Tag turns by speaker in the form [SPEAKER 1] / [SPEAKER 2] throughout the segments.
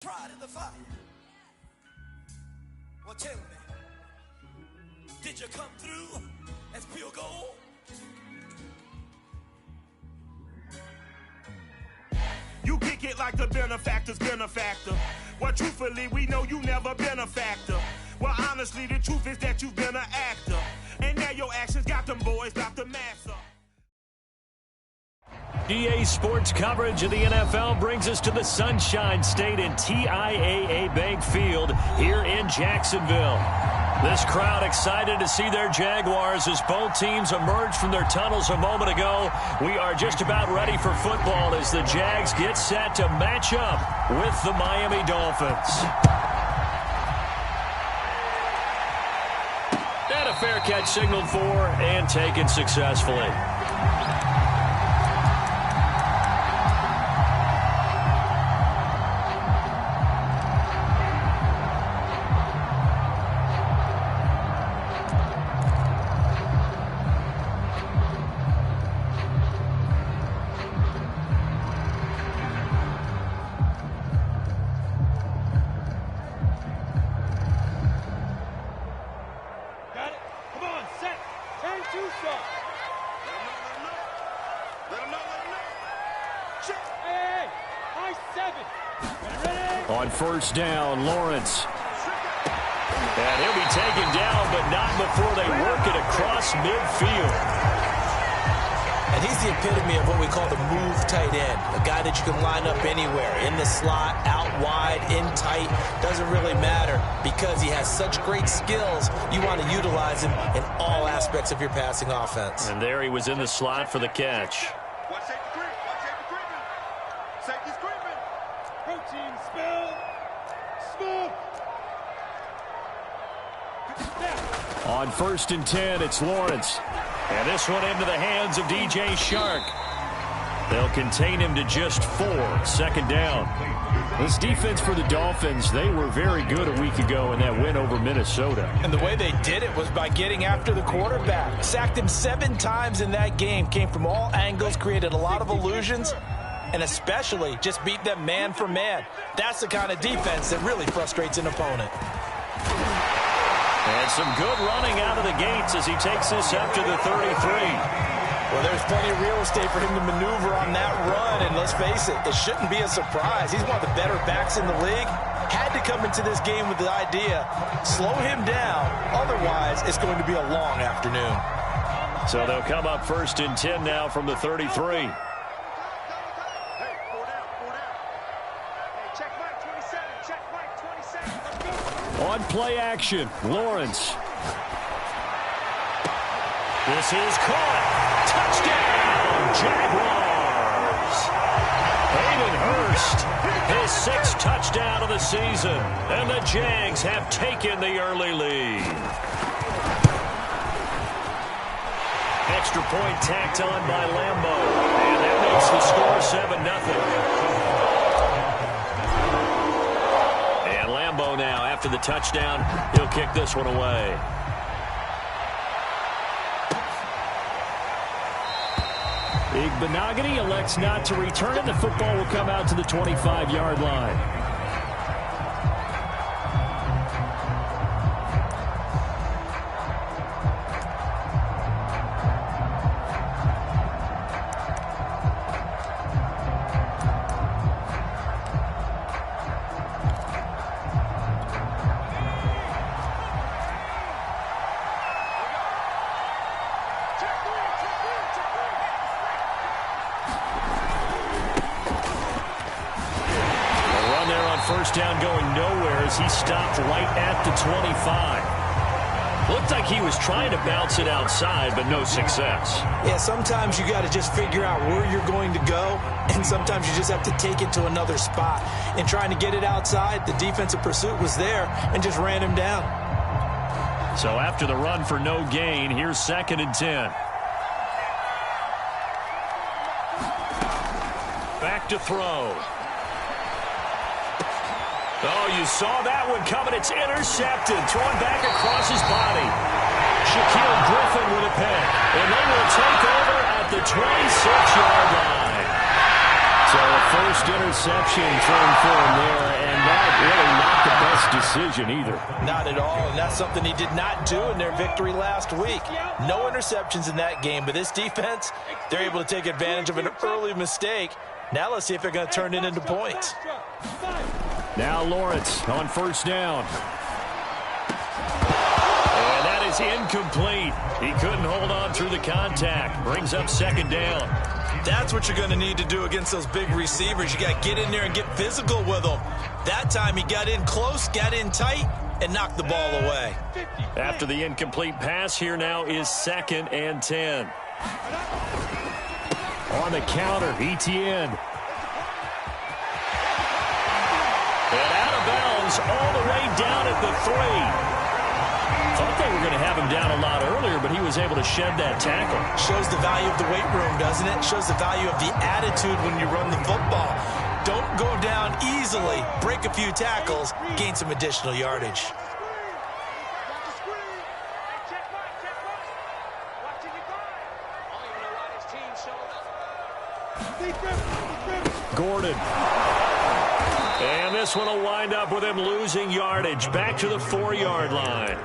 [SPEAKER 1] Pride in the fire. Well, tell me, did you come through as pure gold?
[SPEAKER 2] You kick it like the benefactor's benefactor. Well, truthfully, we know you never been a factor. Well, honestly, the truth is that you've been an actor. And now your actions got them boys about to master.
[SPEAKER 3] EA Sports coverage of the NFL brings us to the Sunshine State and TIAA Bank Field here in Jacksonville. This crowd excited to see their Jaguars as both teams emerged from their tunnels a moment ago. We are just about ready for football as the Jags get set to match up with the Miami Dolphins. And a fair catch signaled for and taken successfully. On first down, Lawrence. And he'll be taken down, but not before they work it across midfield.
[SPEAKER 4] And he's the epitome of what we call the move tight end. A guy that you can line up anywhere. In the slot, out wide, in tight. Doesn't really matter because he has such great skills. You want to utilize him in all aspects of your passing offense.
[SPEAKER 3] And there he was in the slot for the catch.
[SPEAKER 5] Protein spill. Smoke.
[SPEAKER 3] On first and 10, it's Lawrence. And this one into the hands of DJ Shark. They'll contain him to just 4. Second down. This defense for the Dolphins, they were very good a week ago in that win over Minnesota.
[SPEAKER 4] And the way they did it was by getting after the quarterback. Sacked him 7 times in that game. Came from all angles, created a lot of illusions, and especially just beat them man for man. That's the kind of defense that really frustrates an opponent.
[SPEAKER 3] And some good running out of the gates as he takes this up to the 33.
[SPEAKER 4] Well, there's plenty of real estate for him to maneuver on that run, and let's face it, it shouldn't be a surprise. He's one of the better backs in the league. Had to come into this game with the idea, slow him down, otherwise it's going to be a long afternoon.
[SPEAKER 3] So they'll come up first and 10 now from the 33. On play action, Lawrence. This is caught. Touchdown, Jaguars. Hayden Hurst, his 6th touchdown of the season. And the Jags have taken the early lead. Extra point tacked on by Lambo. And that makes the score 7-0. Now, after the touchdown, he'll kick this one away. Igbenogany elects not to return it. The football will come out to the 25-yard line. First down going nowhere as he stopped right at the 25. Looked like he was trying to bounce it outside, but no success.
[SPEAKER 4] Yeah, sometimes you got to just figure out where you're going to go, and sometimes you just have to take it to another spot. And trying to get it outside, the defensive pursuit was there and just ran him down.
[SPEAKER 3] So after the run for no gain, here's 2nd and 10. Back to throw. Oh, you saw that one coming. It's intercepted. Thrown back across his body. Shaquille Griffin with a pick. And they will take over at the 26-yard line. So a first interception thrown for him there, and that really not the best decision either.
[SPEAKER 4] Not at all, and that's something he did not do in their victory last week. No interceptions in that game, but this defense, they're able to take advantage of an early mistake. Now let's see if they're going to turn it into points.
[SPEAKER 3] Now Lawrence on first down. And that is incomplete. He couldn't hold on through the contact. Brings up second down.
[SPEAKER 4] That's what you're going to need to do against those big receivers. You got to get in there and get physical with them. That time he got in close, got in tight, and knocked the ball away.
[SPEAKER 3] After the incomplete pass, here now is 2nd and 10. On the counter, ETN. And out of bounds all the way down at the 3. Thought they were going to have him down a lot earlier, but he was able to shed that tackle.
[SPEAKER 4] Shows the value of the weight room, doesn't it? Shows the value of the attitude when you run the football. Don't go down easily. Break a few tackles. Gain some additional yardage.
[SPEAKER 3] Gordon. And this one will wind up with him losing yardage. Back to the 4-yard line.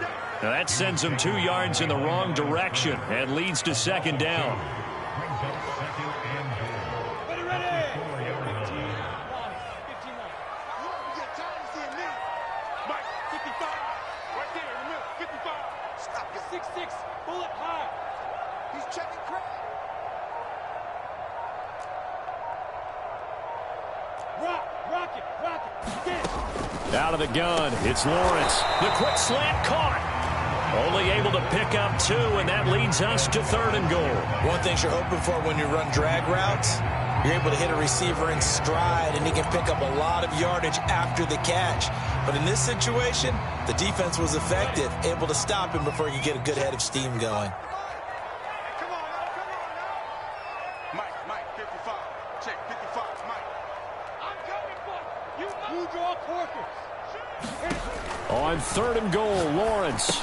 [SPEAKER 3] Now that sends him 2 yards in the wrong direction and leads to second down. Out of the gun, it's Lawrence. The quick slant caught. Only able to pick up 2, and that leads us to 3rd and goal.
[SPEAKER 4] One thing you're hoping for when you run drag routes, you're able to hit a receiver in stride, and he can pick up a lot of yardage after the catch. But in this situation, the defense was effective, able to stop him before he could get a good head of steam going.
[SPEAKER 3] On 3rd and goal, Lawrence.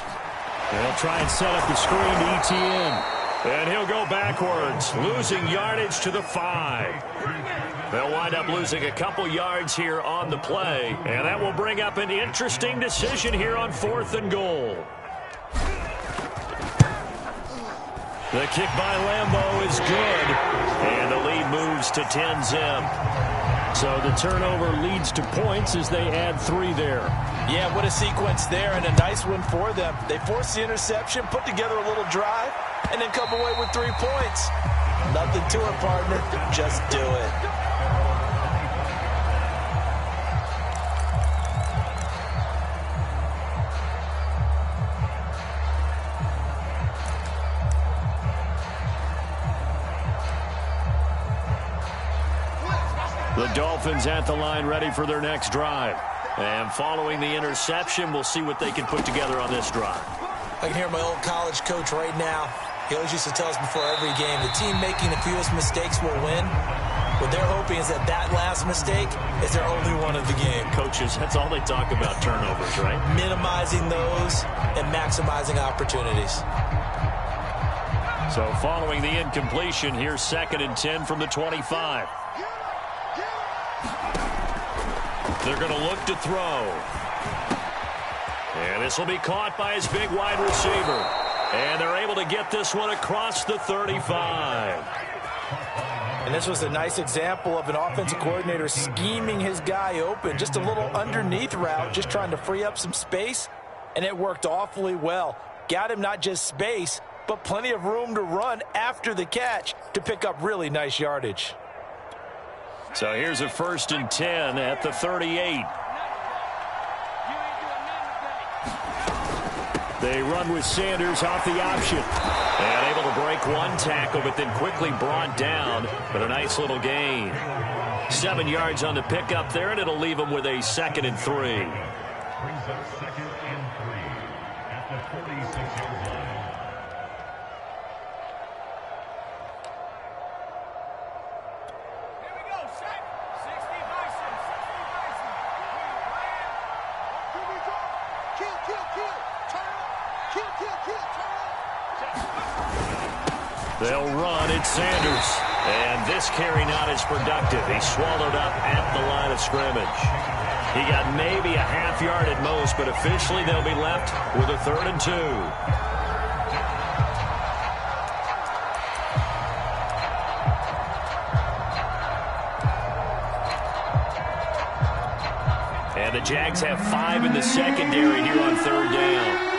[SPEAKER 3] They'll try and set up the screen to ETN. And he'll go backwards, losing yardage to the 5. They'll wind up losing a couple yards here on the play. And that will bring up an interesting decision here on 4th and goal. The kick by Lambeau is good. And the lead moves to 10-0. So the turnover leads to points as they add 3 there.
[SPEAKER 4] Yeah, what a sequence there, and a nice one for them. They force the interception, put together a little drive, and then come away with 3 points. Nothing to it, partner. Just do it.
[SPEAKER 3] The Dolphins at the line ready for their next drive. And following the interception, we'll see what they can put together on this drive.
[SPEAKER 4] I can hear my old college coach right now. He always used to tell us before every game, the team making the fewest mistakes will win. What they're hoping is that that last mistake is their only one of the game.
[SPEAKER 3] Coaches, that's all they talk about, turnovers, right?
[SPEAKER 4] Minimizing those and maximizing opportunities.
[SPEAKER 3] So following the incompletion, here's 2nd and 10 from the 25. They're going to look to throw. And this will be caught by his big wide receiver. And they're able to get this one across the 35.
[SPEAKER 4] And this was a nice example of an offensive coordinator scheming his guy open. Just a little underneath route, just trying to free up some space. And it worked awfully well. Got him not just space, but plenty of room to run after the catch to pick up really nice yardage.
[SPEAKER 3] So here's a 1st and 10 at the 38. They run with Sanders off the option. And able to break one tackle, but then quickly brought down. But a nice little gain. 7 yards on the pickup there, and it'll leave them with a 2nd and 3.
[SPEAKER 5] Brings up 2nd and 3 at the 46-yard line.
[SPEAKER 3] They'll run. It's Sanders. And this carry not as productive. He swallowed up at the line of scrimmage. He got maybe a half yard at most, but officially they'll be left with a 3rd and 2. And the Jags have 5 in the secondary here on 3rd down.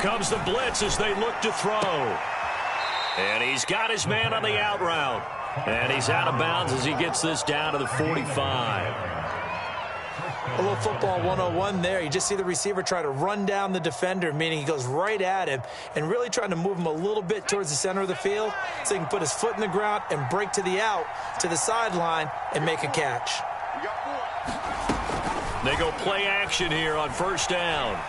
[SPEAKER 3] Comes the blitz as they look to throw. And he's got his man on the out route. And he's out of bounds as he gets this down to the 45.
[SPEAKER 4] A little football 101 there. You just see the receiver try to run down the defender, meaning he goes right at him and really trying to move him a little bit towards the center of the field so he can put his foot in the ground and break to the out, to the sideline, and make a catch.
[SPEAKER 3] They go play action here on 1st down.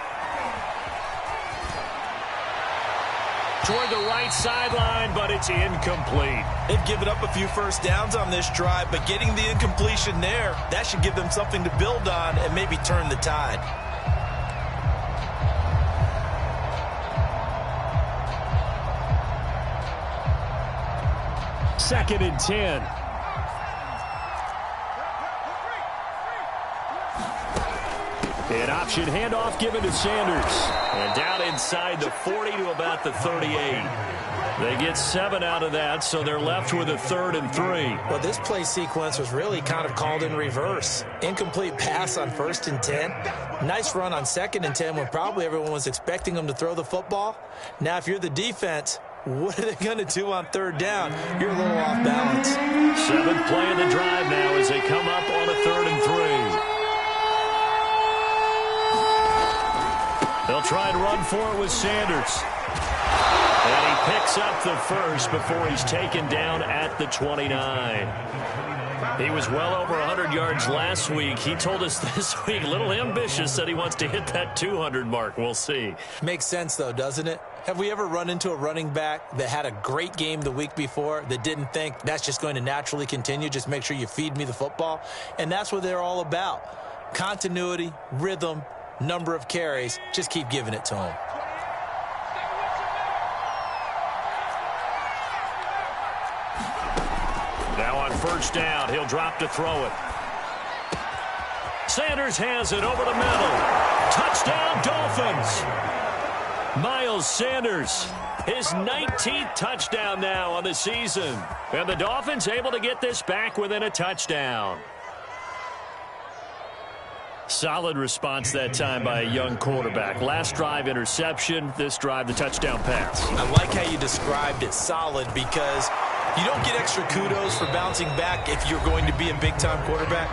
[SPEAKER 3] Toward the right sideline, but it's incomplete.
[SPEAKER 4] They've given up a few first downs on this drive, but getting the incompletion there, that should give them something to build on and maybe turn the tide.
[SPEAKER 3] Second and 10. An option handoff given to Sanders. And down inside the 40 to about the 38. They get 7 out of that, so they're left with a 3rd and 3.
[SPEAKER 4] Well, this play sequence was really kind of called in reverse. Incomplete pass on 1st and 10. Nice run on 2nd and 10 when probably everyone was expecting them to throw the football. Now, if you're the defense, what are they going to do on 3rd down? You're a little off balance.
[SPEAKER 3] 7th play of the drive now as they come up on a 3rd and 3. They'll try and run for it with Sanders. And he picks up the first before he's taken down at the 29. He was well over 100 yards last week. He told us this week, a little ambitious, said he wants to hit that 200 mark. We'll see.
[SPEAKER 4] Makes sense, though, doesn't it? Have we ever run into a running back that had a great game the week before that didn't think that's just going to naturally continue? Just make sure you feed me the football. And that's what they're all about. Continuity, rhythm, number of carries. Just keep giving it to him.
[SPEAKER 3] Now on 1st down, he'll drop to throw it. Sanders has it over the middle. Touchdown, Dolphins. Miles Sanders, his 19th touchdown now on the season. And the Dolphins able to get this back within a touchdown. Solid response that time by a young quarterback. Last drive, interception. This drive, the touchdown pass.
[SPEAKER 4] I like how you described it, solid, because you don't get extra kudos for bouncing back if you're going to be a big-time quarterback.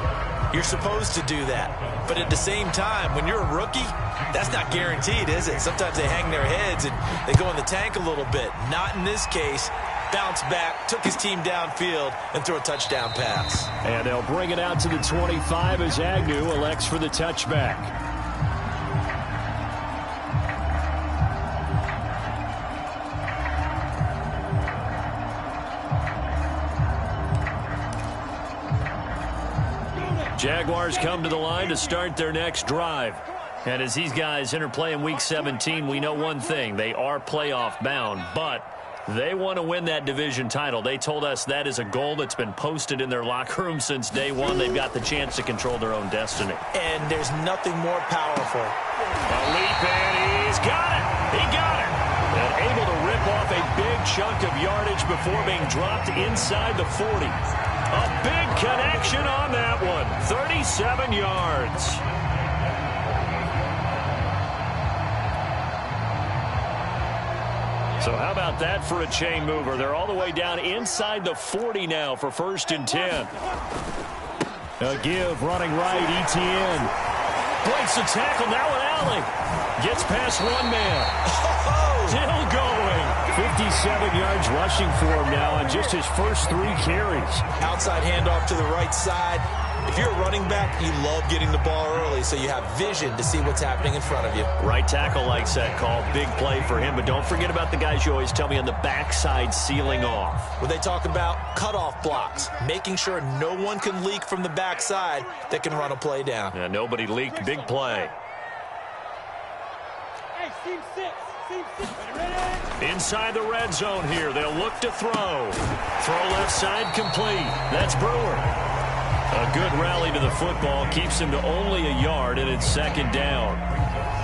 [SPEAKER 4] You're supposed to do that. But at the same time, when you're a rookie, that's not guaranteed, is it? Sometimes they hang their heads and they go in the tank a little bit. Not in this case. Bounced back, took his team downfield, and threw a touchdown pass.
[SPEAKER 3] And they'll bring it out to the 25 as Agnew elects for the touchback. Jaguars come to the line to start their next drive. And as these guys interplay in Week 17, we know one thing. They are playoff bound, but they want to win that division title. They told us that is a goal that's been posted in their locker room since day one. They've got the chance to control their own destiny.
[SPEAKER 4] And there's nothing more powerful.
[SPEAKER 3] A leap, and he's got it. He got it. And able to rip off a big chunk of yardage before being dropped inside the 40. A big connection on that one. 37 yards. So how about that for a chain mover? They're all the way down inside the 40 now for 1st and 10. A give running right, ETN. Breaks the tackle, now an alley. Gets past one man. Still going. 57 yards rushing for him now on just his first 3 carries.
[SPEAKER 4] Outside handoff to the right side. If you're a running back, you love getting the ball early so you have vision to see what's happening in front of you.
[SPEAKER 3] Right tackle likes that call. Big play for him, but don't forget about the guys you always tell me on the backside sealing off.
[SPEAKER 4] When they talk about cutoff blocks, making sure no one can leak from the backside that can run a play down.
[SPEAKER 3] Yeah, nobody leaked. Big play.
[SPEAKER 6] Hey, seam six.
[SPEAKER 3] Inside the red zone here. They'll look to throw. Throw left side complete. That's Brewer. A good rally to the football keeps him to only a yard, and it's second down.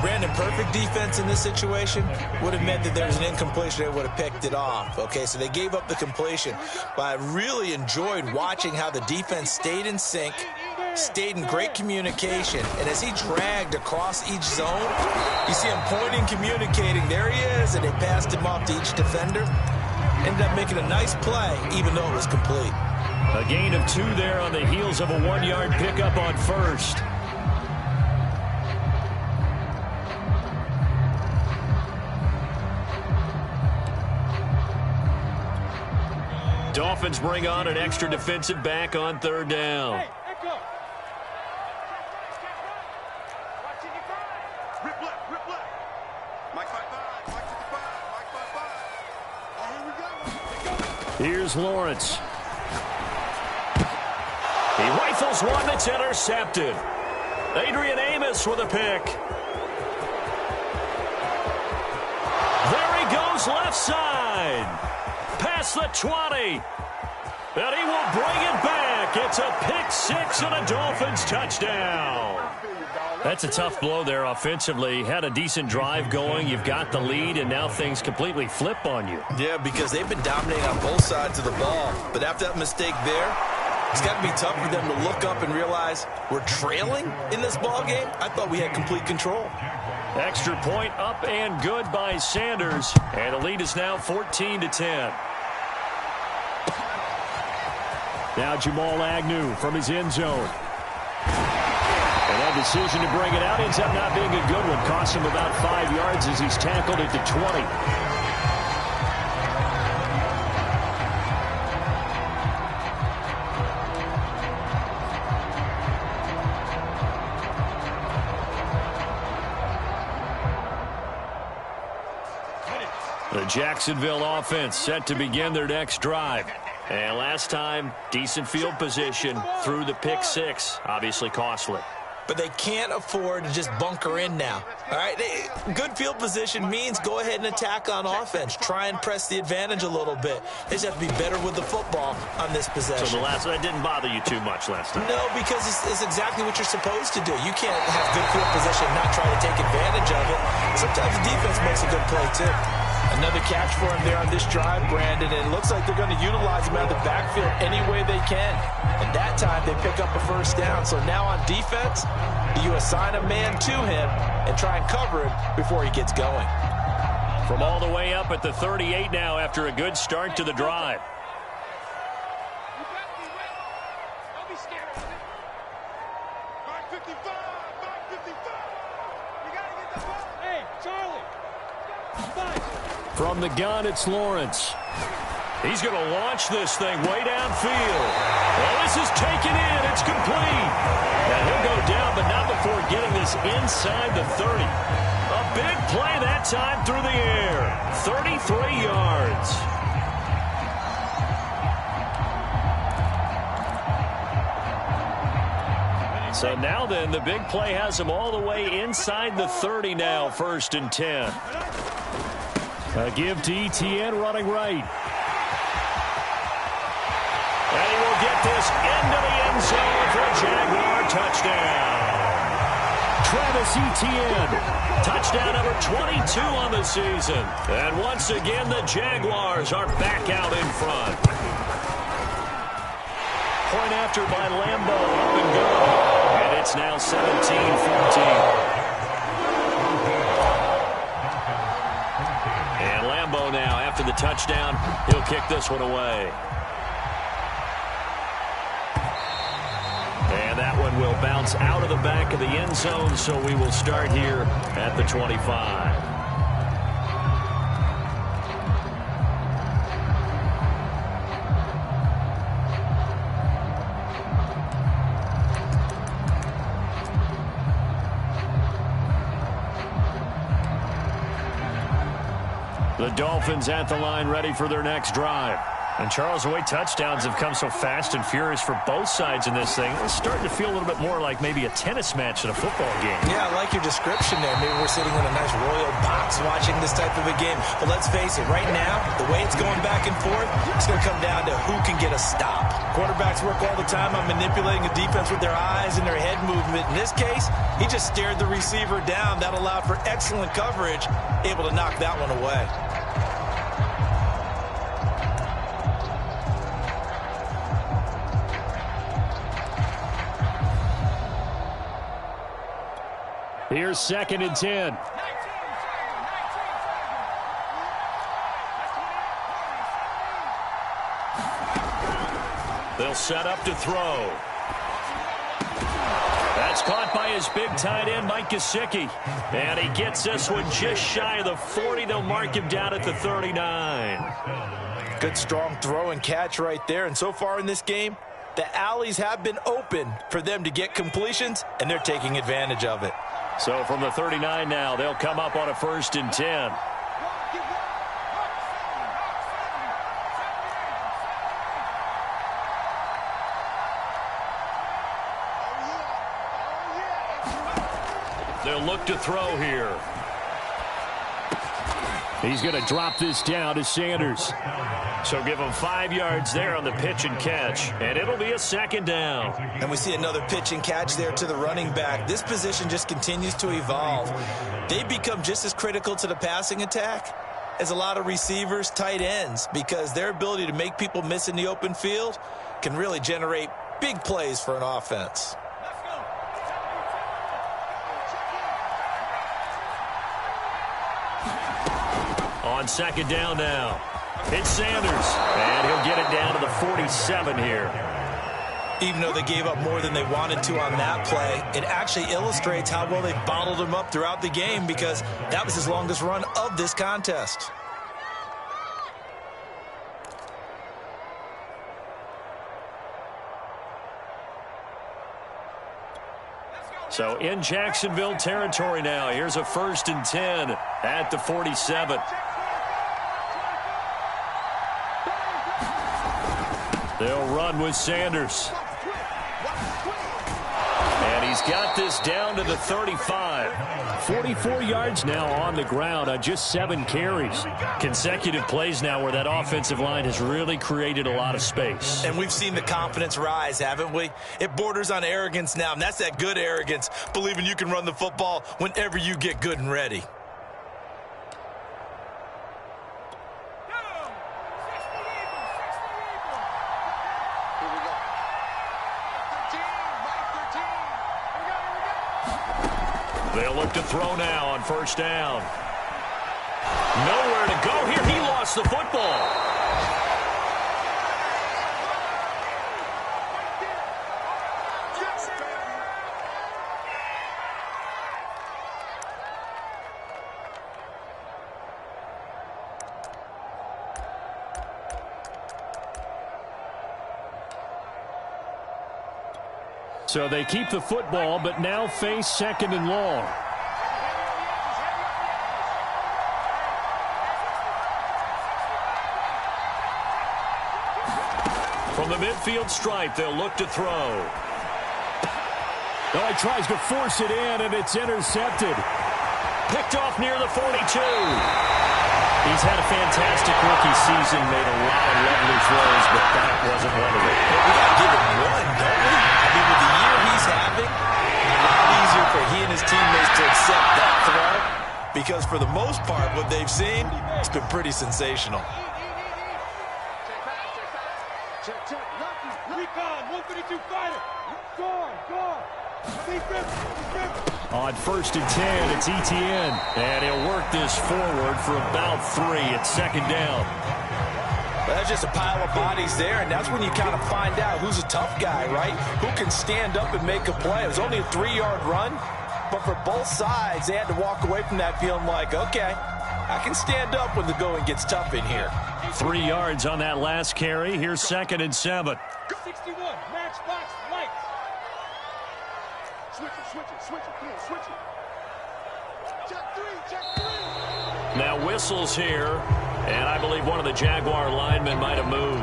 [SPEAKER 4] Brandon, perfect defense in this situation would have meant that there was an incompletion. They would have picked it off. Okay, so they gave up the completion. But I really enjoyed watching how the defense stayed in sync, stayed in great communication. And as he dragged across each zone, you see him pointing, communicating. There he is, and they passed him off to each defender. Ended up making a nice play, even though it was complete.
[SPEAKER 3] A gain of 2 there on the heels of a 1-yard pickup on first. Dolphins bring on an extra defensive back on third down.
[SPEAKER 6] Hey, echo.
[SPEAKER 7] Rip left. Mike 5-5. Mike 55. Mike 5-5. Oh, here we go.
[SPEAKER 3] Here's Lawrence. He rifles one that's intercepted. Adrian Amos with a pick. There he goes left side. Past the 20. And he will bring it back. It's a pick six and a Dolphins touchdown. That's a tough blow there offensively. Had a decent drive going. You've got the lead, and now things completely flip on you.
[SPEAKER 4] Yeah, because they've been dominating on both sides of the ball. But after that mistake there, it's got to be tough for them to look up and realize we're trailing in this ball game. I thought we had complete control.
[SPEAKER 3] Extra point up and good by Sanders. And the lead is now 14-10. Now Jamal Agnew from his end zone. And that decision to bring it out ends up not being a good one. Cost him about 5 yards as he's tackled at the 20. The Jacksonville offense set to begin their next drive. And last time, decent field position through the pick six. Obviously costly.
[SPEAKER 4] But they can't afford to just bunker in now. All right, good field position means go ahead and attack on offense. Try and press the advantage a little bit. They just have to be better with the football on this possession.
[SPEAKER 3] So that didn't bother you too much last time?
[SPEAKER 4] No, because it's exactly what you're supposed to do. You can't have good field position and not try to take advantage of it. Sometimes the defense makes a good play, too. Another catch for him there on this drive, Brandon, and it looks like they're going to utilize him out of the backfield any way they can. And that time, they pick up a first down. So now on defense, you assign a man to him and try and cover him before he gets going.
[SPEAKER 3] From all the way up at the 38 now after a good start to the drive.
[SPEAKER 6] Don't be scared of it.
[SPEAKER 7] Mike 55. Mike 55.
[SPEAKER 6] You got to get the ball. Hey, Charlie. Five.
[SPEAKER 3] From the gun, it's Lawrence. He's going to launch this thing way downfield. Well, this is taken in. It's complete. And he'll go down, but not before getting this inside the 30. A big play that time through the air. 33 yards. So now then, the big play has him all the way inside the 30 now, 1st and 10. A give to ETN running right. And he will get this into the end zone for a Jaguar touchdown. Travis Etienne, touchdown number 22 on the season. And once again, the Jaguars are back out in front. Point after by Lambeau, up and go. And it's now 17-14. And Lambeau now, after the touchdown, he'll kick this one away. And that one will bounce out of the back of the end zone, so we will start here at the 25. The Dolphins at the line ready for their next drive. And, Charles, the way touchdowns have come so fast and furious for both sides in this thing, it's starting to feel a little bit more like maybe a tennis match than a football game.
[SPEAKER 4] Yeah, I like your description there. Maybe we're sitting in a nice royal box watching this type of a game. But let's face it, right now, the way it's going back and forth, it's going to come down to who can get a stop. Quarterbacks work all the time on manipulating the defense with their eyes and their head movement. In this case, he just stared the receiver down. That allowed for excellent coverage, able to knock that one away.
[SPEAKER 3] Here's 2nd and 10. They'll set up to throw. That's caught by his big tight end, Mike Gesicki. And he gets this one just shy of the 40. They'll mark him down at the 39.
[SPEAKER 4] Good, strong throw and catch right there. And so far in this game, the alleys have been open for them to get completions, and they're taking advantage of it.
[SPEAKER 3] So from the 39 now, they'll come up on a 1st and 10. They'll look to throw here. He's going to drop this down to Sanders. So give him 5 yards there on the pitch and catch, and it'll be a 2nd down.
[SPEAKER 4] And we see another pitch and catch there to the running back. This position just continues to evolve. They become just as critical to the passing attack as a lot of receivers, tight ends, because their ability to make people miss in the open field can really generate big plays for an offense.
[SPEAKER 3] On 2nd down now, it's Sanders, and he'll get it down to the 47 here.
[SPEAKER 4] Even though they gave up more than they wanted to on that play, it actually illustrates how well they've bottled him up throughout the game, because that was his longest run of this contest.
[SPEAKER 3] So in Jacksonville territory now, here's a 1st and 10 at the 47. They'll run with Sanders. And he's got this down to the 35. 44 yards now on the ground on just 7 carries. Consecutive plays now where that offensive line has really created a lot of space.
[SPEAKER 4] And we've seen the confidence rise, haven't we? It borders on arrogance now, and that's that good arrogance, believing you can run the football whenever you get good and ready.
[SPEAKER 3] They'll look to throw now on 1st down. Nowhere to go here. He lost the football. So they keep the football, but now face 2nd and long. From the midfield stripe, they'll look to throw. Oh, he tries to force it in, and it's intercepted. Picked off near the 42. He's had a fantastic rookie season, made a lot of lovely throws, but that wasn't one of them.
[SPEAKER 4] We got to give him one, don't we? I mean, with the year he's having, a lot easier for he and his teammates to accept that throw, because for the most part, what they've seen, it's been pretty sensational.
[SPEAKER 6] Recon, 152 fighter. Guard.
[SPEAKER 3] On 1st and 10, it's Etienne. And he'll work this forward for about 3 at 2nd down.
[SPEAKER 4] Well, that's just a pile of bodies there, and that's when you kind of find out who's a tough guy, right? Who can stand up and make a play. It was only a 3-yard run, but for both sides, they had to walk away from that feeling like, okay, I can stand up when the going gets tough in here.
[SPEAKER 3] 3 yards on that last carry. Here's 2nd and 7.
[SPEAKER 6] 61, matchbox, lights. Switch it, come on, switch it. Check 3.
[SPEAKER 3] Now whistles here, and I believe one of the Jaguar linemen might have moved.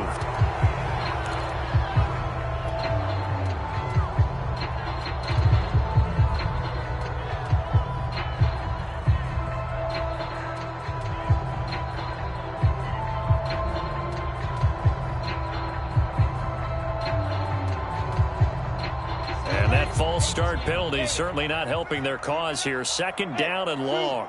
[SPEAKER 3] And that false start penalty certainly not helping their cause here. Second down and long.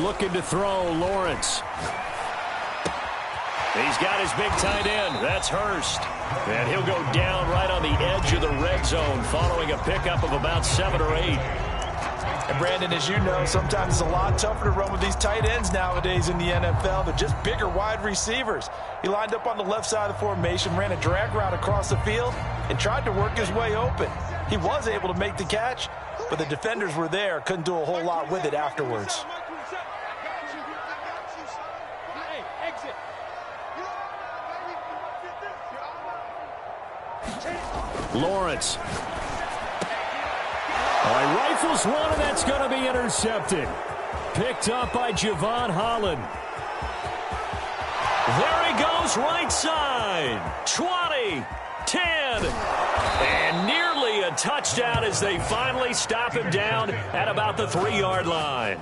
[SPEAKER 3] Looking to throw, Lawrence. He's got his big tight end. That's Hurst. And he'll go down right on the edge of the red zone following a pickup of about 7 or 8.
[SPEAKER 4] And Brandon, as you know, sometimes it's a lot tougher to run with these tight ends nowadays in the NFL. They're just bigger wide receivers. He lined up on the left side of the formation, ran a drag route across the field, and tried to work his way open. He was able to make the catch, but the defenders were there, couldn't do a whole lot with it afterwards.
[SPEAKER 3] Lawrence. Rifles one, and that's going to be intercepted. Picked up by Javon Holland. There he goes, right side. 20, 10, and nearly a touchdown as they finally stop him down at about the 3-yard line.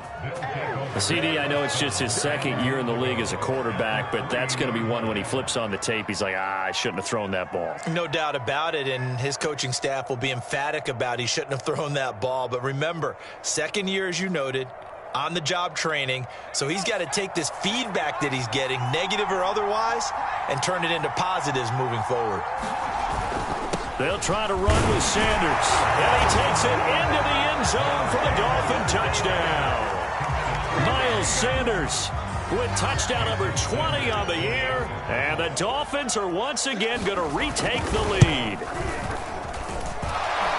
[SPEAKER 3] CD, I know it's just his second year in the league as a quarterback, but that's going to be one when he flips on the tape, he's like, I shouldn't have thrown that ball.
[SPEAKER 4] No doubt about it, and his coaching staff will be emphatic about he shouldn't have thrown that ball. But remember, second year, as you noted, on-the-job training, so he's got to take this feedback that he's getting, negative or otherwise, and turn it into positives moving forward.
[SPEAKER 3] They'll try to run with Sanders, and he takes it into the end zone for the Dolphin touchdown. Miles Sanders with touchdown number 20 on the year, and the Dolphins are once again going to retake the lead.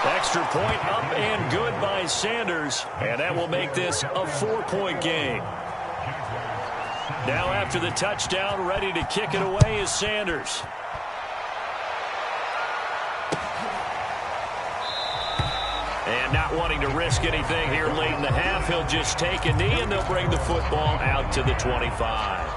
[SPEAKER 3] Extra point up and good by Sanders, and that will make this a 4-point game. Now after the touchdown, ready to kick it away is Sanders. And not wanting to risk anything here late in the half, he'll just take a knee, and they'll bring the football out to the 25.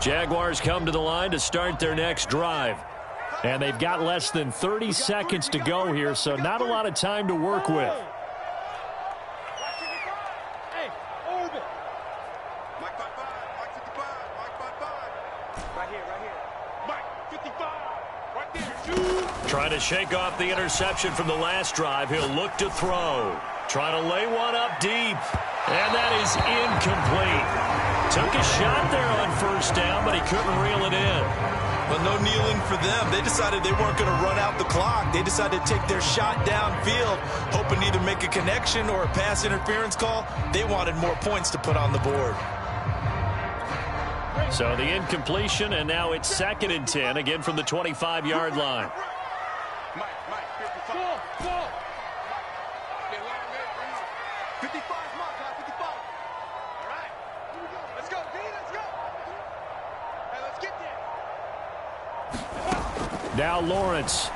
[SPEAKER 3] Jaguars come to the line to start their next drive. And they've got less than 30 seconds to go here, so not a lot of time to work with. Trying to shake off the interception from the last drive. He'll look to throw. Trying to lay one up deep. And that is incomplete. Took a shot there on first down, but he couldn't reel it in.
[SPEAKER 4] Well, no kneeling for them. They decided they weren't going to run out the clock. They decided to take their shot downfield, hoping to either make a connection or a pass interference call. They wanted more points to put on the board.
[SPEAKER 3] So the incompletion, and now it's 2nd and 10, again from the 25-yard line. Now Lawrence.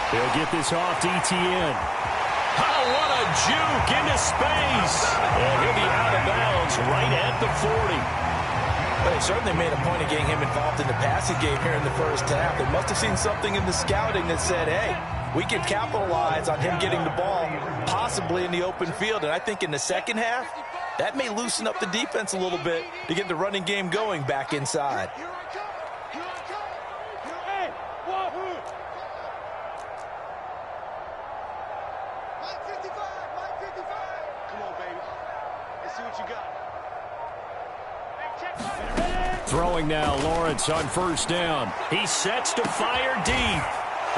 [SPEAKER 3] He'll get this off to Etienne. Oh, what a juke into space. And he'll be out of bounds right at the 40.
[SPEAKER 4] But they certainly made a point of getting him involved in the passing game here in the first half. They must have seen something in the scouting that said, hey, we can capitalize on him getting the ball possibly in the open field. And I think in the second half, that may loosen up the defense a little bit to get the running game going back inside.
[SPEAKER 3] Throwing now, Lawrence on first down. He sets to fire deep.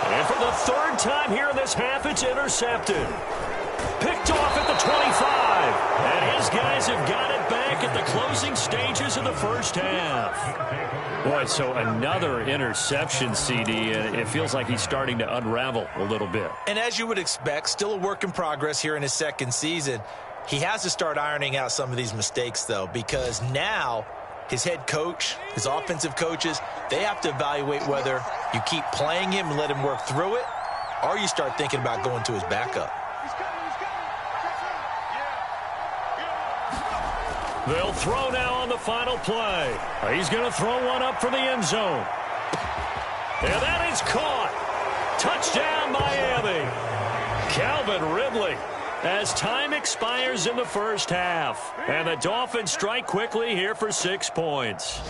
[SPEAKER 3] And for the 3rd time here in this half, it's intercepted. Picked off at the 25. drive. And his guys have got it back at the closing stages of the first half. Boy, so another interception, CD, and it feels like he's starting to unravel a little bit.
[SPEAKER 4] And as you would expect, still a work in progress here in his second season. He has to start ironing out some of these mistakes, though, because now his head coach, his offensive coaches, they have to evaluate whether you keep playing him and let him work through it, or you start thinking about going to his backup.
[SPEAKER 3] They'll throw now on the final play. He's going to throw one up for the end zone. And that is caught. Touchdown, Miami. Calvin Ridley, as time expires in the first half. And the Dolphins strike quickly here for 6 points.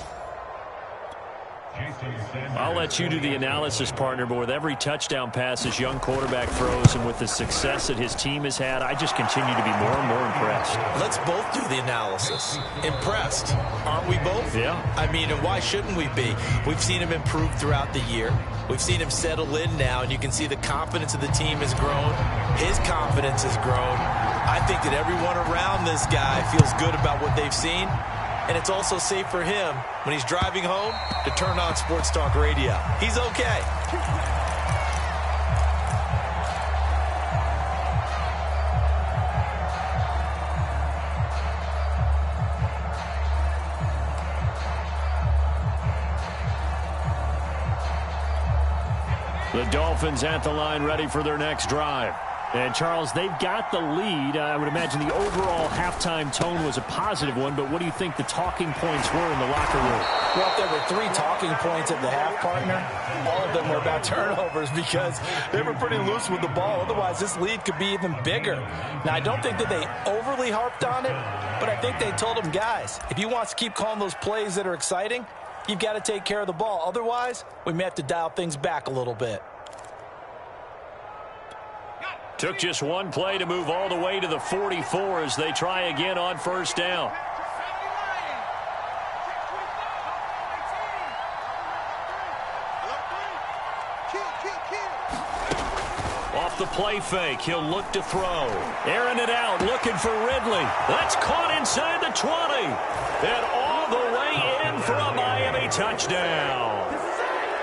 [SPEAKER 3] I'll let you do the analysis, partner, but with every touchdown pass this young quarterback throws and with the success that his team has had, I just continue to be more and more impressed.
[SPEAKER 4] Let's both do the analysis. Impressed, aren't we both?
[SPEAKER 3] Yeah.
[SPEAKER 4] I mean, and why shouldn't we be? We've seen him improve throughout the year. We've seen him settle in now, and you can see the confidence of the team has grown. His confidence has grown. I think that everyone around this guy feels good about what they've seen. And it's also safe for him when he's driving home to turn on Sports Talk Radio. He's okay.
[SPEAKER 3] The Dolphins at the line, ready for their next drive. And, Charles, they've got the lead. I would imagine the overall halftime tone was a positive one, but what do you think the talking points were in the locker room?
[SPEAKER 4] Well, if there were 3 talking points at the half, partner, all of them were about turnovers because they were pretty loose with the ball. Otherwise, this lead could be even bigger. Now, I don't think that they overly harped on it, but I think they told them, guys, if you want to keep calling those plays that are exciting, you've got to take care of the ball. Otherwise, we may have to dial things back a little bit.
[SPEAKER 3] Took just one play to move all the way to the 44 as they try again on first down. Off the play fake, he'll look to throw. Airing it out, looking for Ridley. That's caught inside the 20. And all the way in for a Miami touchdown.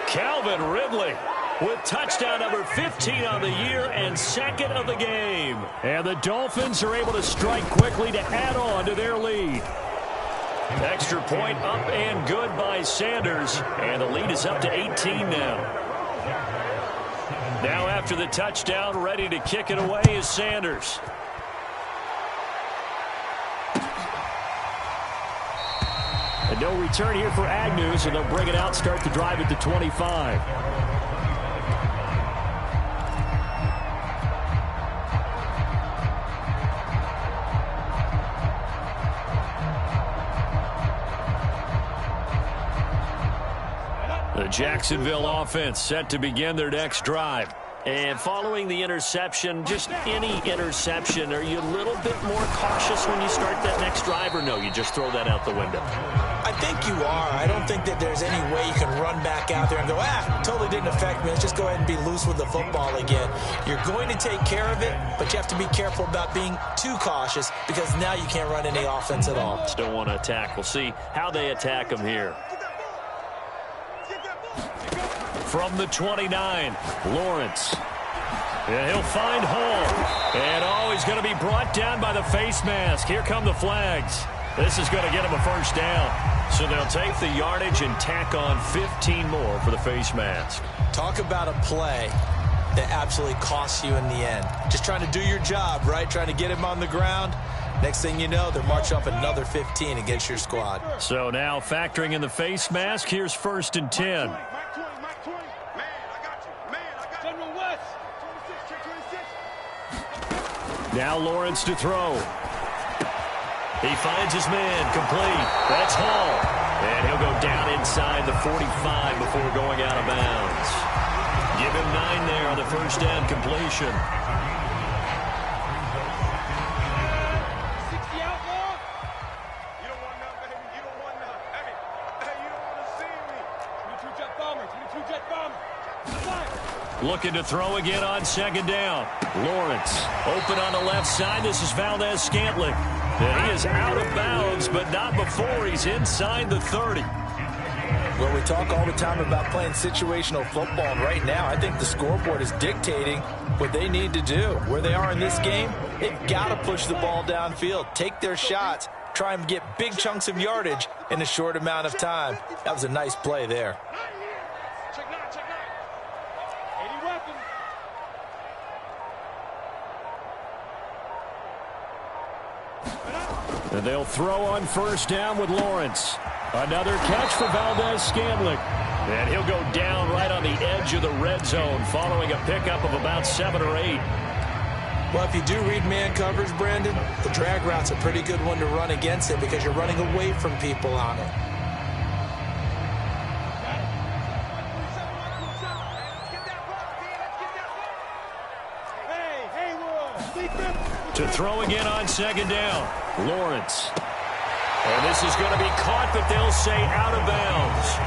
[SPEAKER 3] Calvin Ridley with touchdown number 15 on the year and second of the game. And the Dolphins are able to strike quickly to add on to their lead. Extra point up and good by Sanders. And the lead is up to 18 now. Now after the touchdown, ready to kick it away is Sanders. And no return here for Agnew, so they'll bring it out, start the drive at the 25. The Jacksonville offense set to begin their next drive. And following the interception, just any interception, are you a little bit more cautious when you start that next drive, or no, you just throw that out the window?
[SPEAKER 4] I think you are. I don't think that there's any way you can run back out there and go, totally didn't affect me. Let's just go ahead and be loose with the football again. You're going to take care of it, but you have to be careful about being too cautious because now you can't run any offense at all.
[SPEAKER 3] Still want to attack. We'll see how they attack them here. From the 29, Lawrence. Yeah, he'll find Hall. And, he's going to be brought down by the face mask. Here come the flags. This is going to get him a first down. So they'll take the yardage and tack on 15 more for the face mask.
[SPEAKER 4] Talk about a play that absolutely costs you in the end. Just trying to do your job, right? Trying to get him on the ground. Next thing you know, they're marching off another 15 against your squad.
[SPEAKER 3] So now factoring in the face mask, here's 1st and 10. Now Lawrence to throw. He finds his man, complete. That's Hall. And he'll go down inside the 45 before going out of bounds. Give him 9 there on the first down completion.
[SPEAKER 6] 60 outlaw.
[SPEAKER 7] You don't want none, baby. You don't want none. Hey, you don't want to see me.
[SPEAKER 6] 22 jet bomber. 22 jet bomber. Fire.
[SPEAKER 3] Looking to throw again on second down. Lawrence open on the left side. This is Valdez-Scantling. And he is out of bounds, but not before he's inside the 30.
[SPEAKER 4] Well, we talk all the time about playing situational football, and right now I think the scoreboard is dictating what they need to do. Where they are in this game, they've got to push the ball downfield, take their shots, try and get big chunks of yardage in a short amount of time. That was a nice play there.
[SPEAKER 6] Check nine, check nine. 80 weapon.
[SPEAKER 3] And they'll throw on first down with Lawrence. Another catch for Valdez-Scantling. And he'll go down right on the edge of the red zone following a pickup of about 7 or 8.
[SPEAKER 4] Well, if you do read man coverage, Brandon, the drag route's a pretty good one to run against it because you're running away from people on it.
[SPEAKER 3] To throw again on second down. Lawrence. And this is going to be caught, but they'll say out of bounds.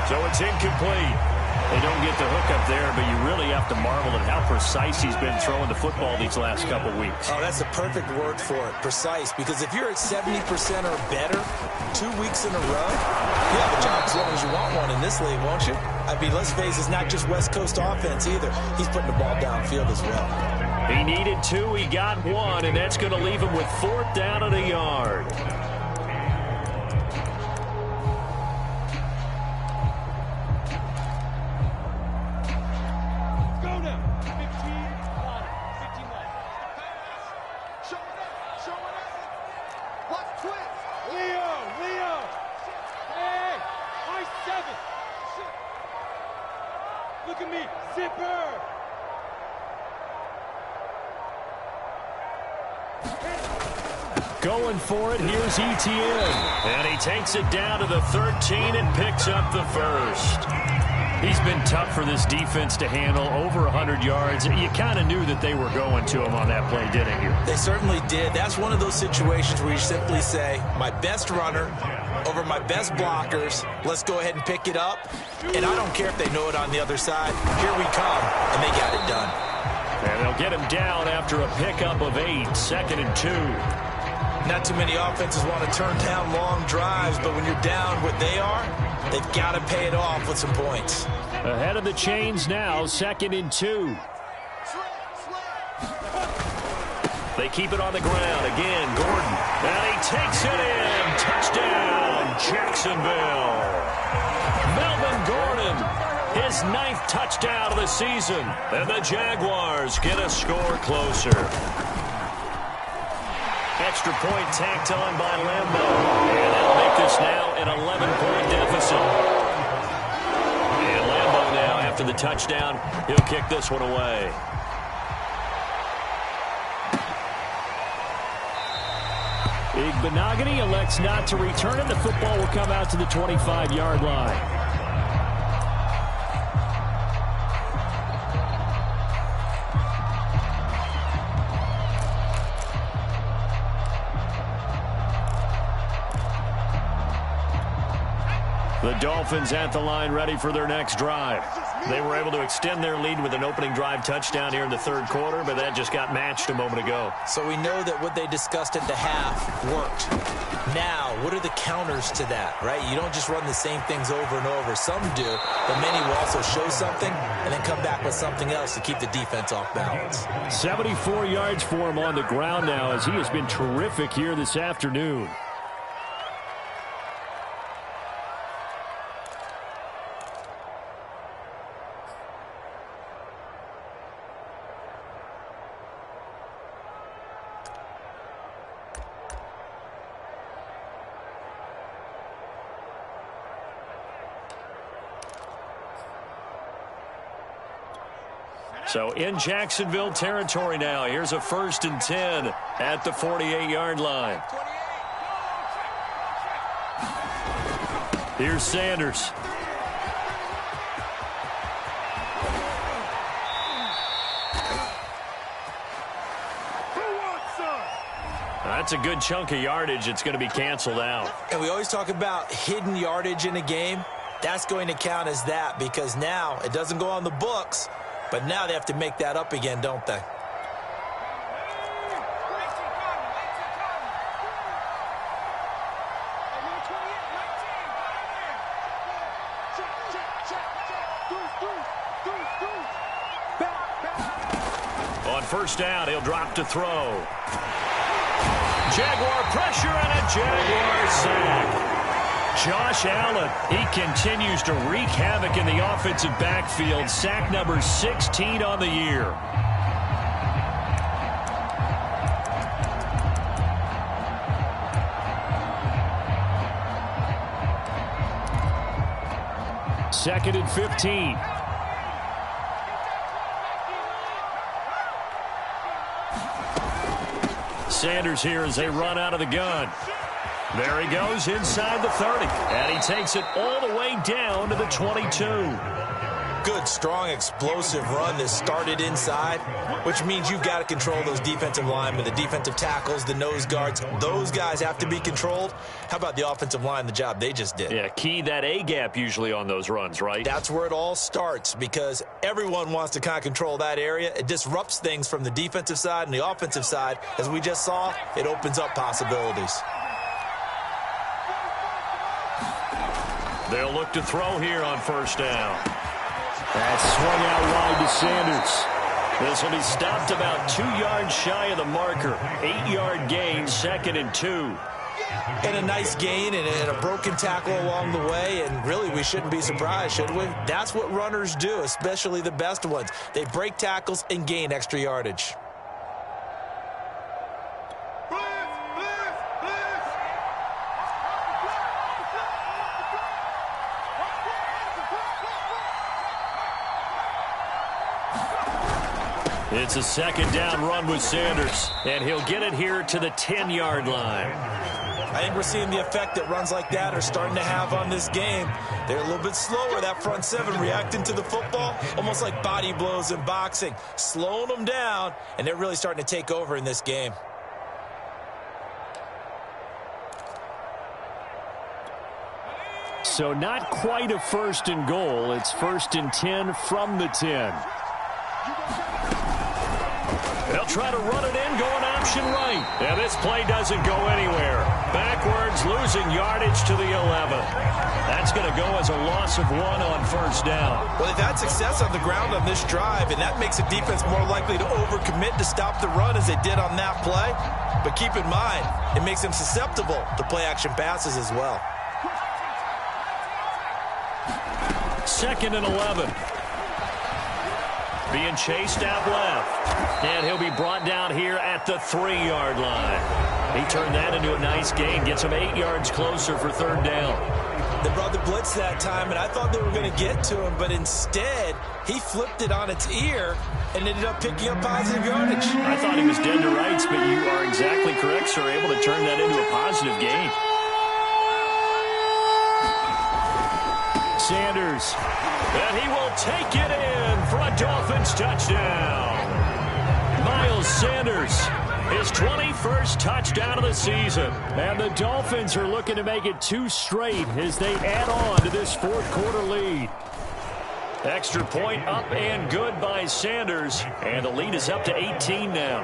[SPEAKER 3] So it's incomplete. They don't get the hook up there, but you really have to marvel at how precise he's been throwing the football these last couple weeks.
[SPEAKER 4] Oh, that's a perfect word for it, precise. Because if you're at 70% or better 2 weeks in a row, you have a job as long as you want one in this league, won't you? I mean, let's face it, it's not just West Coast offense either. He's putting the ball downfield as well.
[SPEAKER 3] He needed 2, he got 1, and that's going to leave him with 4th down and a yard.
[SPEAKER 6] Look at me, zipper!
[SPEAKER 3] Going for it, here's Etienne. And he takes it down to the 13 and picks up the first. He's been tough for this defense to handle, over 100 yards. You kind of knew that they were going to him on that play, didn't you?
[SPEAKER 4] They certainly did. That's one of those situations where you simply say, my best runner over my best blockers, let's go ahead and pick it up. And I don't care if they know it on the other side. Here we come, and they got it done.
[SPEAKER 3] And they'll get him down after a pickup of 8, 2nd and 2.
[SPEAKER 4] Not too many offenses want to turn down long drives, but when you're down what they are, they've got to pay it off with some points.
[SPEAKER 3] Ahead of the chains now, 2nd and 2. They keep it on the ground. Again, Gordon. And he takes it in. Touchdown, Jacksonville. Melvin Gordon, his 9th touchdown of the season. And the Jaguars get a score closer. Extra point tacked on by Lambeau. And that'll make this now an 11-point deficit. And Lambeau now, after the touchdown, he'll kick this one away. Igbenogany elects not to return it. The football will come out to the 25-yard line. The Dolphins at the line ready for their next drive. They were able to extend their lead with an opening drive touchdown here in the 3rd quarter, but that just got matched a moment ago.
[SPEAKER 4] So we know that what they discussed at the half worked. Now, what are the counters to that, right? You don't just run the same things over and over. Some do, but many will also show something and then come back with something else to keep the defense off balance.
[SPEAKER 3] 74 yards for him on the ground now as he has been terrific here this afternoon. So in Jacksonville territory now. Here's a 1st and 10 at the 48-yard line. Here's Sanders. That's a good chunk of yardage. It's going to be canceled out.
[SPEAKER 4] And we always talk about hidden yardage in a game. That's going to count as that because now it doesn't go on the books, But now they have to make that up again, don't they?
[SPEAKER 3] On first down, he'll drop to throw. Jaguar pressure and a Jaguar sack. Josh Allen, he continues to wreak havoc in the offensive backfield. Sack number 16 on the year. Second and 15. Sanders here as they run out of the gun. There he goes inside the 30. And he takes it all the way down to the 22.
[SPEAKER 4] Good, strong, explosive run that started inside, which means you've got to control those defensive linemen, the defensive tackles, the nose guards. Those guys have to be controlled. How about the offensive line, the job they just did?
[SPEAKER 3] Yeah, key that A-gap usually on those runs, right?
[SPEAKER 4] That's where it all starts because everyone wants to kind of control that area. It disrupts things from the defensive side and the offensive side. As we just saw, it opens up possibilities.
[SPEAKER 3] They'll look to throw here on first down. That's swung out wide to Sanders. This will be stopped about 2 yards shy of the marker. 8-yard gain, 2nd and 2.
[SPEAKER 4] And a nice gain and a broken tackle along the way, and really we shouldn't be surprised, should we? That's what runners do, especially the best ones. They break tackles and gain extra yardage.
[SPEAKER 3] It's a second down run with Sanders, and he'll get it here to the 10-yard line.
[SPEAKER 4] I think we're seeing the effect that runs like that are starting to have on this game. They're a little bit slower, that front seven, reacting to the football, almost like body blows in boxing, slowing them down, and they're really starting to take over in this game.
[SPEAKER 3] So not quite a 1st and goal. It's 1st and 10 from the 10. They'll try to run it in, going option right. And this play doesn't go anywhere. Backwards, losing yardage to the 11. That's going to go as a loss of 1 on first down.
[SPEAKER 4] Well, they've had success on the ground on this drive, and that makes the defense more likely to overcommit to stop the run as they did on that play. But keep in mind, it makes them susceptible to play-action passes as well.
[SPEAKER 3] 2nd and 11. Being chased out left. And he'll be brought down here at the 3-yard line. He turned that into a nice gain. Gets him 8 yards closer for 3rd down.
[SPEAKER 4] They brought the blitz that time, and I thought they were going to get to him, but instead, he flipped it on its ear and ended up picking up positive yardage.
[SPEAKER 3] I thought he was dead to rights, but you are exactly correct, sir. Able to turn that into a positive gain. Sanders. And he will take it in for a Dolphins touchdown. Miles Sanders, his 21st touchdown of the season. And the Dolphins are looking to make it 2 straight as they add on to this 4th quarter lead. Extra point up and good by Sanders. And the lead is up to 18 now.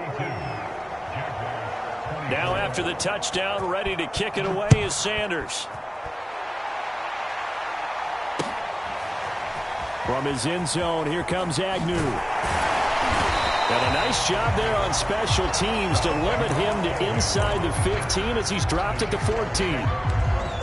[SPEAKER 3] Now after the touchdown, ready to kick it away is Sanders. From his end zone, here comes Agnew. And a nice job there on special teams to limit him to inside the 15 as he's dropped at the 14.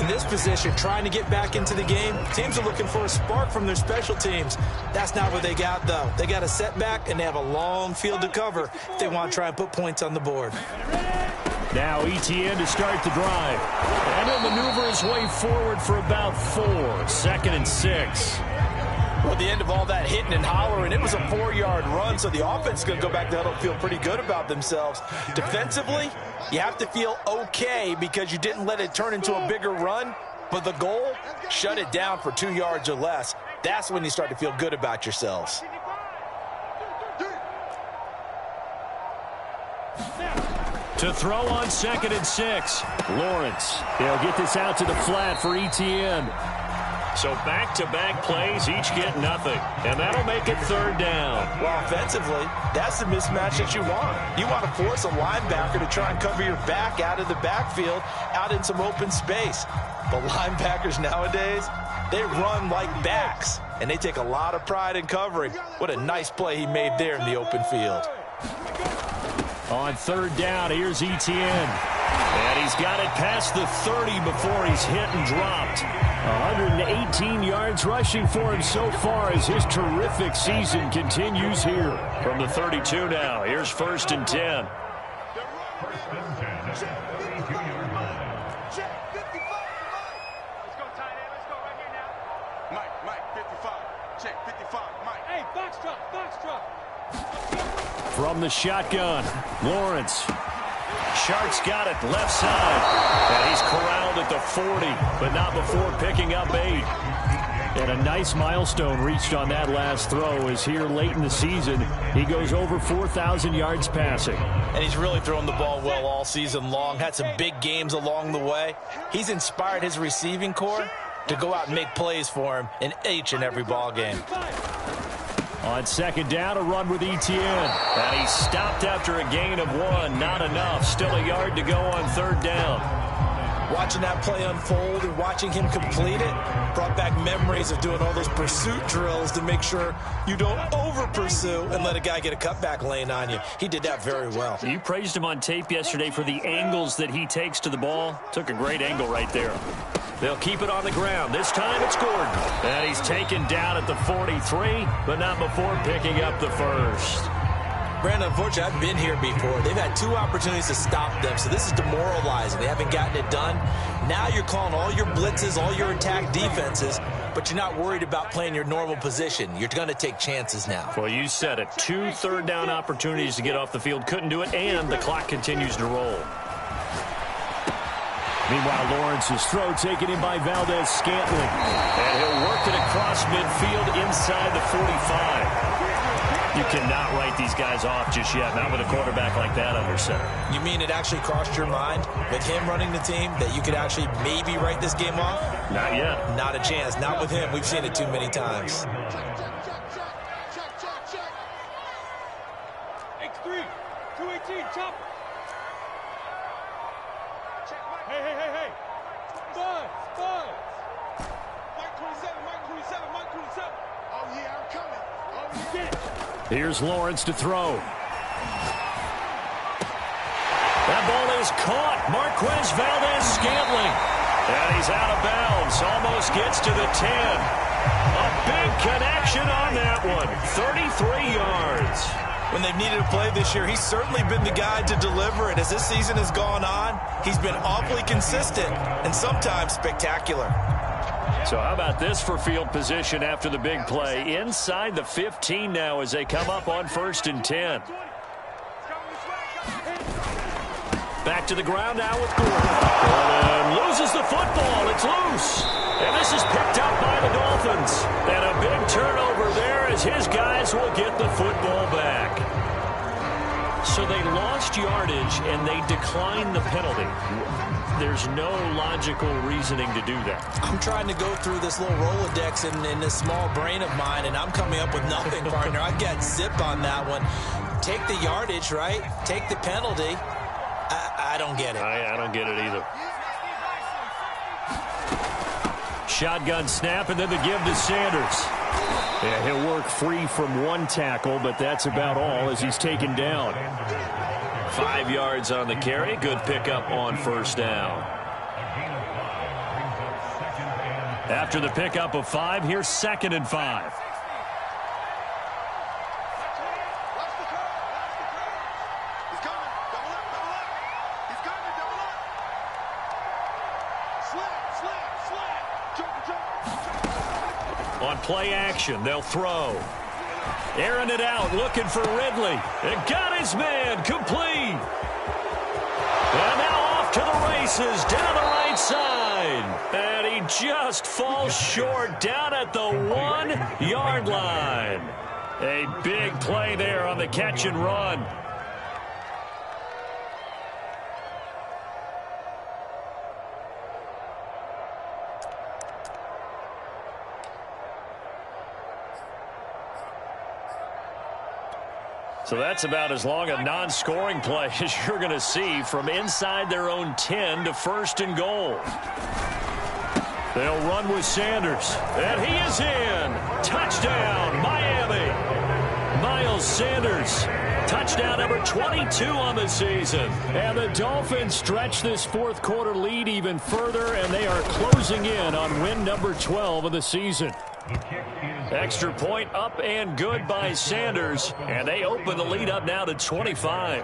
[SPEAKER 4] In this position, trying to get back into the game, teams are looking for a spark from their special teams. That's not what they got, though. They got a setback, and they have a long field to cover if they want to try and put points on the board.
[SPEAKER 3] Now ETN to start the drive. And he'll maneuver his way forward for about 4. 2nd and 6.
[SPEAKER 4] Well, at the end of all that hitting and hollering, it was a 4-yard run, so the offense is going to go back there and feel pretty good about themselves. Defensively, you have to feel okay because you didn't let it turn into a bigger run, but the goal, shut it down for 2 yards or less. That's when you start to feel good about yourselves.
[SPEAKER 3] To throw on 2nd and 6. Lawrence. They'll get this out to the flat for ETN. So back-to-back plays, each get nothing. And that'll make it third down.
[SPEAKER 4] Well, offensively, that's the mismatch that you want. You want to force a linebacker to try and cover your back out of the backfield, out in some open space. But linebackers nowadays, they run like backs, and they take a lot of pride in covering. What a nice play he made there in the open field.
[SPEAKER 3] On third down, here's Etienne. And he's got it past the 30 before he's hit and dropped. 118 yards rushing for him so far as his terrific season continues here. From the 32 now, here's 1st and 10.
[SPEAKER 5] First and 10 at the 32-yard line.
[SPEAKER 7] Check 55. Let's go, tight end. Let's go right here now. Mike, 55. Check 55. Mike.
[SPEAKER 6] Hey, box drop.
[SPEAKER 3] From the shotgun, Lawrence. Shark's got it left side. And he's corralled at the 40, but not before picking up 8. And a nice milestone reached on that last throw is here late in the season. He goes over 4,000 yards passing.
[SPEAKER 4] And he's really thrown the ball well all season long. Had some big games along the way. He's inspired his receiving corps to go out and make plays for him in each and every ball game.
[SPEAKER 3] On second down, a run with Etienne. And he's stopped after a gain of 1. Not enough. Still a yard to go on third down.
[SPEAKER 4] Watching that play unfold and watching him complete it brought back memories of doing all those pursuit drills to make sure you don't over-pursue and let a guy get a cutback lane on you. He did that very well.
[SPEAKER 3] You praised him on tape yesterday for the angles that he takes to the ball. Took a great angle right there. They'll keep it on the ground. This time it's Gordon. And he's taken down at the 43, but not before picking up the first.
[SPEAKER 4] Brandon, unfortunately, I've been here before. They've had 2 opportunities to stop them, so this is demoralizing. They haven't gotten it done. Now you're calling all your blitzes, all your attack defenses, but you're not worried about playing your normal position. You're going to take chances now.
[SPEAKER 3] Well, you said it. 2 third-down opportunities to get off the field. Couldn't do it, and the clock continues to roll. Meanwhile, Lawrence's throw taken in by Valdez-Scantling. And he'll work it across midfield inside the 45. You cannot write these guys off just yet, not with a quarterback like that under center.
[SPEAKER 4] You mean it actually crossed your mind with him running the team that you could actually maybe write this game off?
[SPEAKER 3] Not yet.
[SPEAKER 4] Not a chance. Not with him. We've seen it too many times.
[SPEAKER 6] X3, 218, chopper. Hey. Buzz.
[SPEAKER 7] Mike 27. Oh, yeah, I'm coming. Oh, yeah.
[SPEAKER 6] Get it.
[SPEAKER 3] Here's Lawrence to throw. That ball is caught. Marquez Valdez-Scantling. And he's out of bounds. Almost gets to the 10. A big connection on that one. 33 yards.
[SPEAKER 4] When they've needed a play this year, he's certainly been the guy to deliver it. As this season has gone on, he's been awfully consistent and sometimes spectacular.
[SPEAKER 3] So how about this for field position after the big play? Inside the 15 now as they come up on 1st and 10. Back to the ground now with Gordon. Gordon loses the football. It's loose. And this is picked up by the Dolphins. And a big turnover there as his guys will get the football back. So they lost yardage and they declined the penalty. There's no logical reasoning to do that.
[SPEAKER 4] I'm trying to go through this little Rolodex in this small brain of mine, and I'm coming up with nothing, partner. I got zip on that one. Take the yardage, right? Take the penalty. I don't get it.
[SPEAKER 3] I don't get it either. Shotgun snap, and then the give to Sanders. Yeah, he'll work free from 1 tackle, but that's about all as he's taken down. 5 yards on the carry. Good pickup on 1st down. After the pickup of 5, here's 2nd and 5. On play action, they'll throw. Airing it out, looking for Ridley. And got his man, complete. And now off to the races, down the right side. And he just falls short down at the 1-yard line. A big play there on the catch and run. So that's about as long a non-scoring play as you're going to see from inside their own 10 to first and goal. They'll run with Sanders. And he is in. Touchdown, Miami. Miles Sanders. Touchdown number 22 on the season. And the Dolphins stretch this fourth quarter lead even further, and they are closing in on win number 12 of the season. Extra point up and good by Sanders, and they open the lead up now to 25.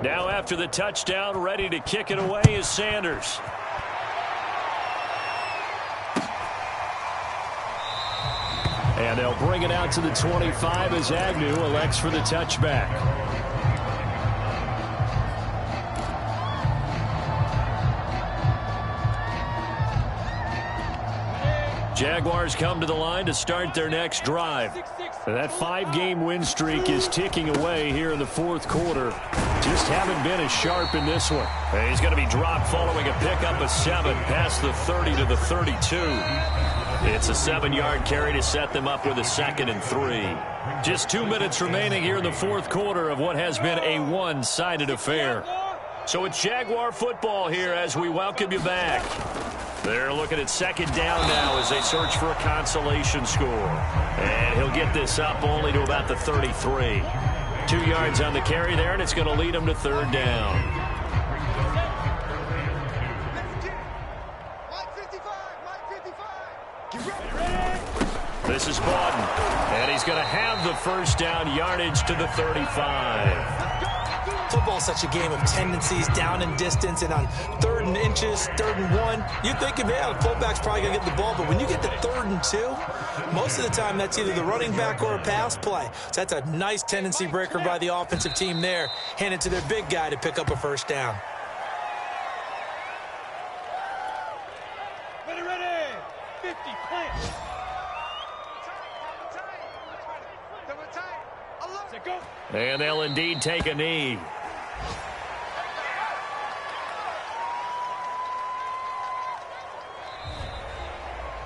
[SPEAKER 3] Now after the touchdown, ready to kick it away is Sanders. And they'll bring it out to the 25 as Agnew elects for the touchback. Jaguars come to the line to start their next drive. And that 5-game win streak is ticking away here in the fourth quarter. Just haven't been as sharp in this one. And he's going to be dropped following a pickup of 7 past the 30 to the 32. It's a 7-yard carry to set them up with a 2nd and 3. Just 2 minutes remaining here in the fourth quarter of what has been a one-sided affair. So it's Jaguar football here as we welcome you back. They're looking at second down now as they search for a consolation score. And he'll get this up only to about the 33. 2 yards on the carry there, and it's going to lead him to third down. This is Bawden, and he's going to have the first down, yardage to the 35.
[SPEAKER 4] Football's such a game of tendencies, down and distance, and on 3rd and inches, 3rd and 1, you think, yeah, the fullback's probably going to get the ball, but when you get to 3rd and 2, most of the time that's either the running back or a pass play. So that's a nice tendency breaker by the offensive team there, hand it to their big guy to pick up a first down.
[SPEAKER 6] Ready, 50, plant.
[SPEAKER 3] And they'll indeed take a knee.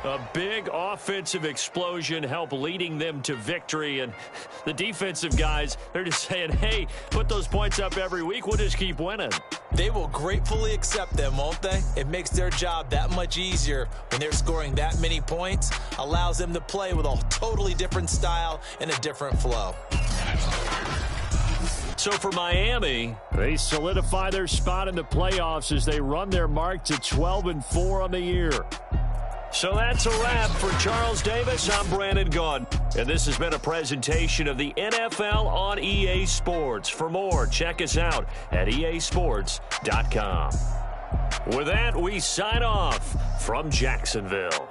[SPEAKER 3] A big offensive explosion helped leading them to victory. And the defensive guys, they're just saying, hey, put those points up every week. We'll just keep winning.
[SPEAKER 4] They will gratefully accept them, won't they? It makes their job that much easier when they're scoring that many points. Allows them to play with a totally different style and a different flow.
[SPEAKER 3] So for Miami, they solidify their spot in the playoffs as they run their mark to 12-4 on the year. So that's a wrap for Charles Davis. I'm Brandon Gaudin, and this has been a presentation of the NFL on EA Sports. For more, check us out at easports.com. With that, we sign off from Jacksonville.